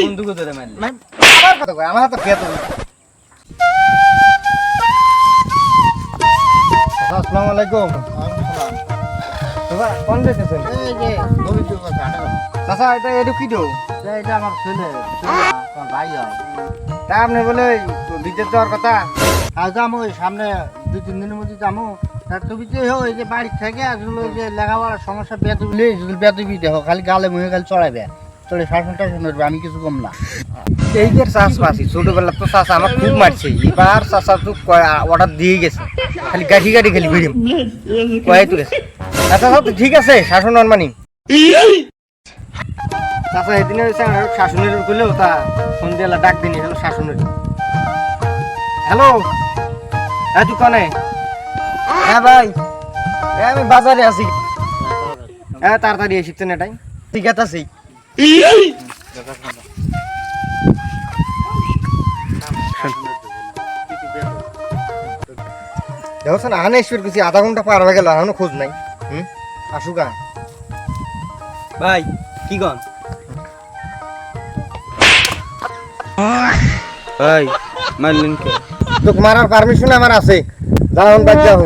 বন্দুক ধরে মারলি আবার কথা কয় আমার হাতে পেয়ে তো আসসালামু আলাইকুম বাবা কোন যেতেছেন এই যে গোবিন্দপুর কথা চাচা এটা এডু কি দো এটা আমার ছেলে তোমার ভাই হয় তা আপনি বলে বিদেশ যাওয়ার কথা আর যাবো ওই সামনে 2-3 দিনের মধ্যে যাবো তার তুমি যে এই যে বাড়ি থেকে আসলে ওই যে লেখাপড়ার সমস্যা বেতবিলে বেতবি দেখো খালি গালে মুখে খালি চড়াইবে চলে শাসন টাসন করবে আমি কিছু কম না এই যে চাষ পাচ্ছি ছোটবেলা তো চাষা আমার খুব মারছে এবার চাষা তো অর্ডার দিয়ে গেছে খালি গাঠি গাঠি খালি ভিড়িম কয়ে তুলেছে আচ্ছা তো ঠিক আছে শাসন মানি চাষা এদিনে শাসনের করলেও তা সন্ধ্যেবেলা ডাক দিনি হলো শাসনের হ্যালো হ্যাঁ তুই কনে হ্যাঁ ভাই আমি বাজারে আছি হ্যাঁ তাড়াতাড়ি এসেছে না এটাই ঠিক আছে দেখো না আনে ঈশ্বর কিছু আধা ঘন্টা পার হয়ে গেল এখনো খোঁজ নাই আসুকা ভাই কি গন ভাই মারলেন কে তোকে মারার পারমিশন আমার আছে যাও বাদ যাও